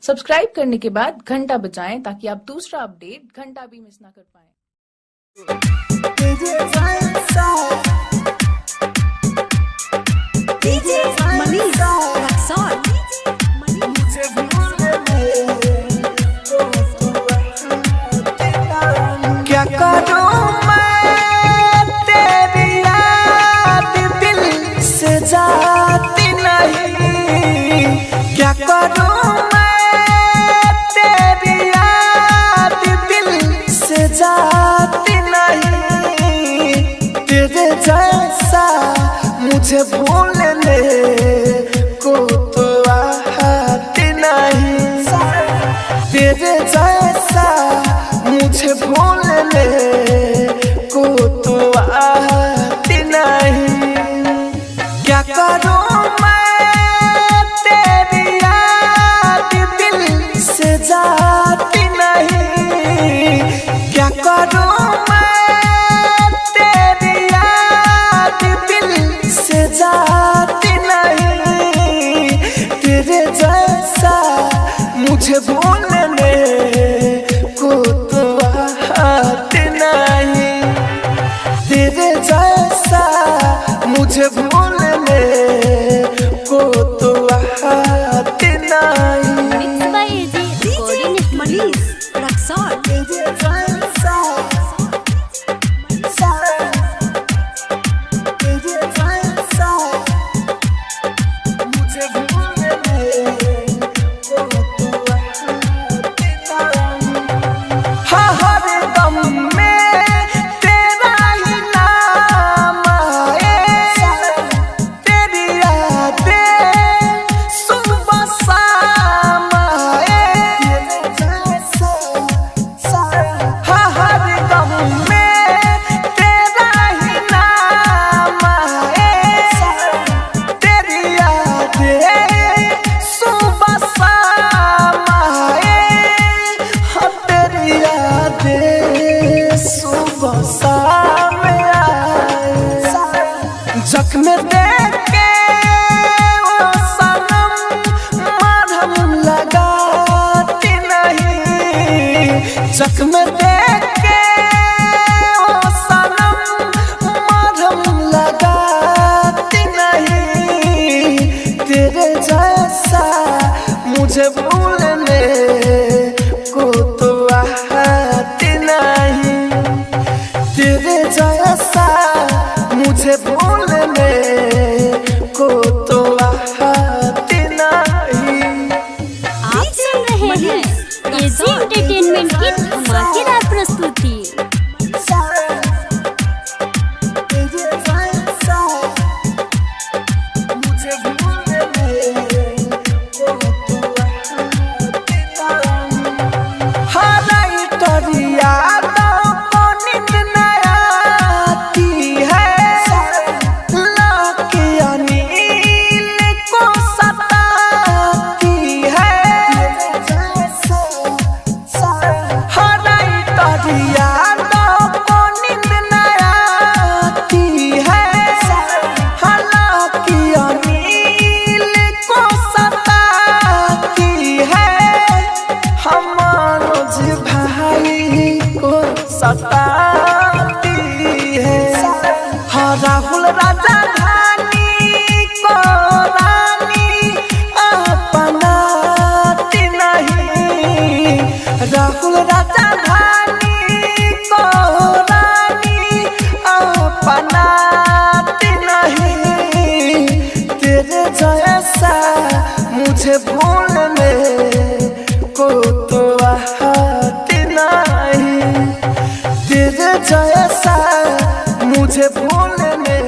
Subscribe करने के बाद घंटा बजाएं ताकि आप दूसरा अपडेट घंटा भी मिस ना कर पाएं। क्या करूं मैं तेरी याद दिल से जाती नहीं, क्या करूं मैं तेरी याद दिल से जाती नहीं, तेरे जैसा मुझे भूलने को तो आती नहीं, तेरे जैसा मुझे भूलने को तो आती नहीं। क्या करूं मैं तेरी याद दिल से जाती नहीं, क्या करूं मैं तेरी याद दिल से जाती नहीं, तेरे जैसा मुझे भूलने को तो आती नहीं, तेरे जैसा मुझे भूलने को तो आती नहीं। Mixed by AG Recording Studios, Raksol. तेरे जैसा तेरे जैसा मुझे भूलने को तो आती नहीं। हाँ, हर दम में तेरा ही नाम आए, तेरी यादें सुबह शाम आए, हाँ, हर दम में तेरा ही नाम आए, तेरी यादें सुबह शाम आए, हाँ, तेरी यादें सुबह शाम आए, जख्म देख के ओ सनम मरहम लगाती नहीं, जख्म देख के ओ सनम मरहम लगाती नहीं, तेरे जैसा मुझे भूलने को तो आती नहीं, तेरे जैसा मुझे भूलने को तो आती नहीं। आप सुन रहे हैं AG एंटरटेनमेंट की धमाकेदार प्रस्तुति। मुझे भूलने को तो आती नहीं। हराई तेरी यादों को नींद न आती है, लाके अनील को सताती है, हराई तेरी यादों को नींद न आती है, हालांकि अनील को सताती है, हम मनोज भाई को सताती है, हाँ, राहुल राजधानी को रानी अपनाती नहीं, राहुल राजधानी को रानी अपनाती नहीं, तेरे जैसा मुझे भूलने को तो आती नहीं, तेरे जैसा मुझे भूलने